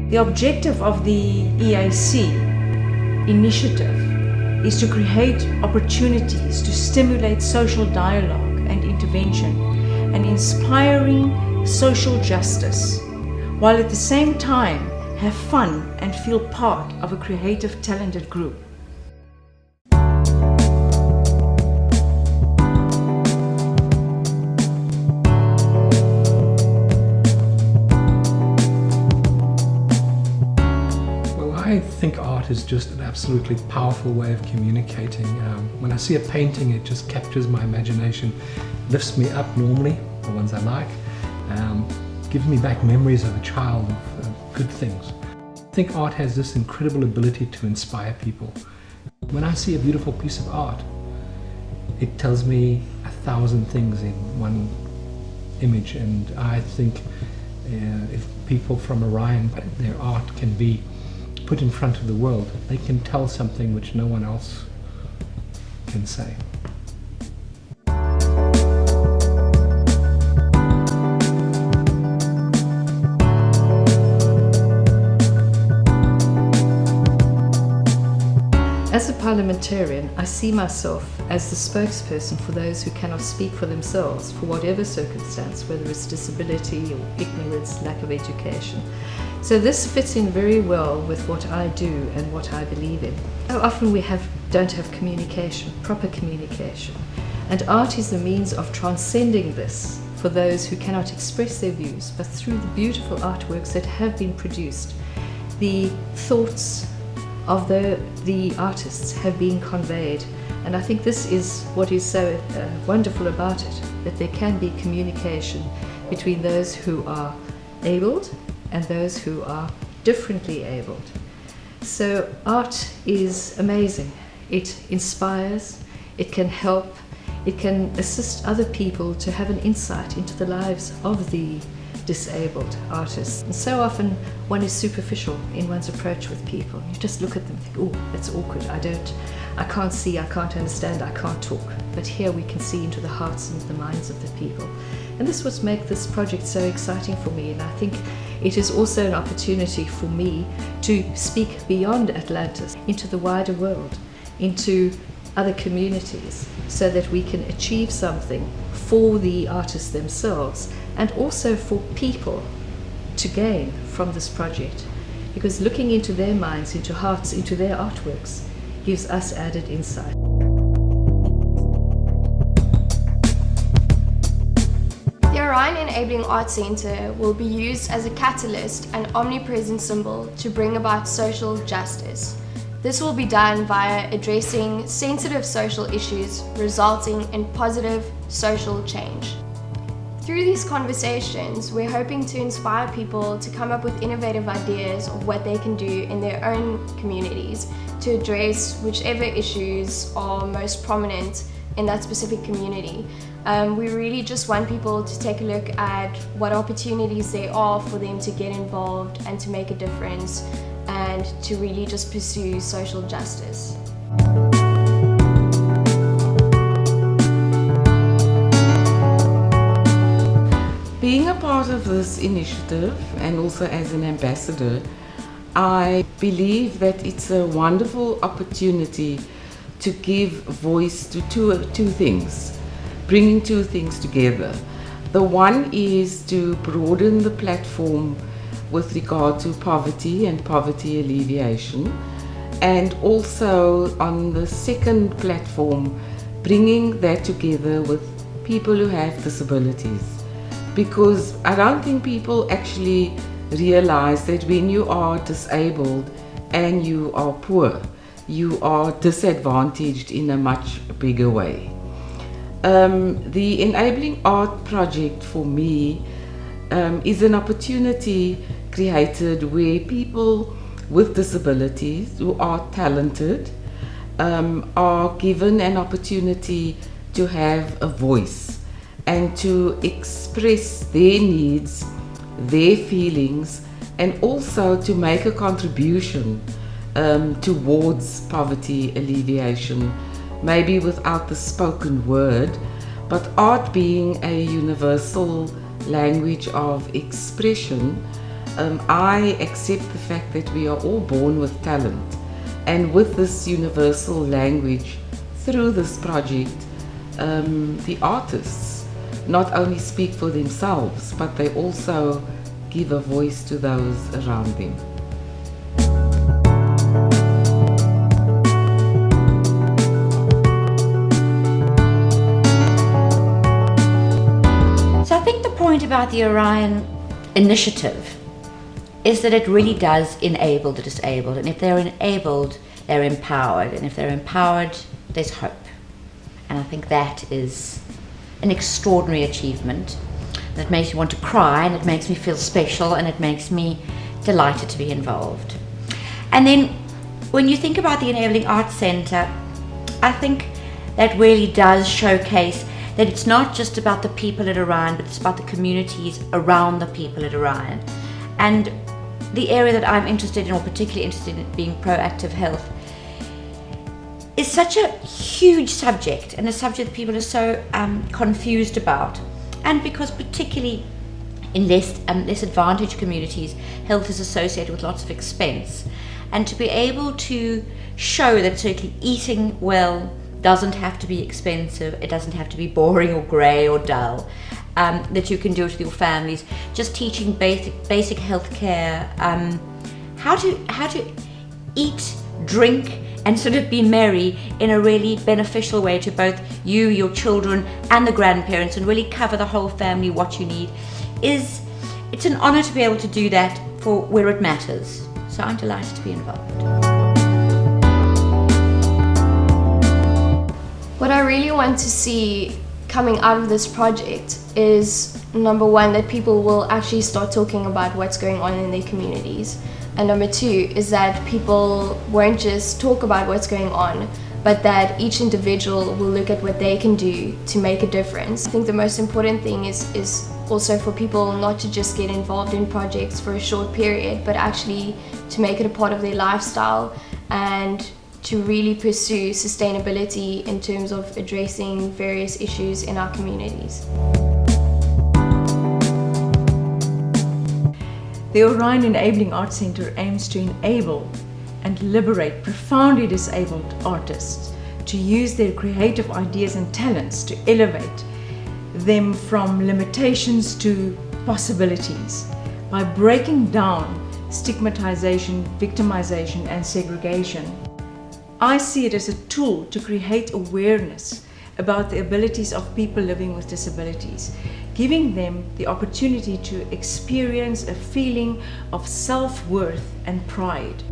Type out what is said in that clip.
The objective of the EAC initiative is to create opportunities to stimulate social dialogue and intervention and inspiring social justice, while at the same time have fun and feel part of a creative, talented group. I think art is just an absolutely powerful way of communicating. When I see a painting, it just captures my imagination, lifts me up normally, the ones I like, gives me back memories of a child, of good things. I think art has this incredible ability to inspire people. When I see a beautiful piece of art, it tells me 1,000 things in one image, and I think if people from ORION, their art can be put in front of the world, they can tell something which no one else can say. As a parliamentarian, I see myself as the spokesperson for those who cannot speak for themselves, for whatever circumstance, whether it's disability or ignorance, lack of education. So this fits in very well with what I do and what I believe in. So often we don't have communication, proper communication. And art is the means of transcending this for those who cannot express their views, but through the beautiful artworks that have been produced, the thoughts of the artists have been conveyed. And I think this is what is so wonderful about it, that there can be communication between those who are abled and those who are differently abled. So art is amazing. It inspires, it can help, it can assist other people to have an insight into the lives of the disabled artists. And so often one is superficial in one's approach with people. You just look at them and think, oh, that's awkward, I can't see, I can't understand, I can't talk. But here we can see into the hearts and the minds of the people. And this was make this project so exciting for me, and I think it is also an opportunity for me to speak beyond Atlantis, into the wider world, into other communities, so that we can achieve something for the artists themselves and also for people to gain from this project. Because looking into their minds, into hearts, into their artworks gives us added insight. The ORION Enabling Arts Centre will be used as a catalyst and omnipresent symbol to bring about social justice. This will be done via addressing sensitive social issues resulting in positive social change. Through these conversations, we're hoping to inspire people to come up with innovative ideas of what they can do in their own communities to address whichever issues are most prominent in that specific community. We really just want people to take a look at what opportunities there are for them to get involved and to make a difference and to really just pursue social justice. Being a part of this initiative and also as an ambassador, I believe that it's a wonderful opportunity to give voice to two things, bringing two things together. The one is to broaden the platform with regard to poverty and poverty alleviation, and also on the second platform, bringing that together with people who have disabilities. Because I don't think people actually realize that when you are disabled and you are poor, you are disadvantaged in a much bigger way. The Enabling Art project for me is an opportunity created where people with disabilities who are talented are given an opportunity to have a voice and to express their needs, their feelings, and also to make a contribution towards poverty alleviation, maybe without the spoken word, but art being a universal language of expression, I accept the fact that we are all born with talent, and with this universal language, through this project, the artists not only speak for themselves, but they also give a voice to those around them. So I think the point about the ORION initiative is that it really does enable the disabled, and if they're enabled, they're empowered, and if they're empowered, there's hope. And I think that is an extraordinary achievement that makes me want to cry, and it makes me feel special, and it makes me delighted to be involved. And then when you think about the Enabling Arts Centre, I think that really does showcase that it's not just about the people at ORION, but it's about the communities around the people at ORION. And the area that I'm interested in, or particularly interested in, being proactive health, is such a huge subject, and a subject that people are so confused about. And because particularly in less advantaged communities, health is associated with lots of expense. And to be able to show that certainly eating well doesn't have to be expensive, it doesn't have to be boring or grey or dull, that you can do it with your families, just teaching basic health care, how to eat, drink, and sort of be merry in a really beneficial way to both you, your children, and the grandparents, and really cover the whole family what you need. It's an honour to be able to do that for where it matters. So I'm delighted to be involved. What I really want to see coming out of this project is, number one, that people will actually start talking about what's going on in their communities. And number two is that people won't just talk about what's going on, but that each individual will look at what they can do to make a difference. I think the most important thing is also for people not to just get involved in projects for a short period, but actually to make it a part of their lifestyle and to really pursue sustainability in terms of addressing various issues in our communities. The ORION Enabling Arts Centre aims to enable and liberate profoundly disabled artists to use their creative ideas and talents to elevate them from limitations to possibilities by breaking down stigmatization, victimization, and segregation. I see it as a tool to create awareness about the abilities of people living with disabilities, giving them the opportunity to experience a feeling of self-worth and pride.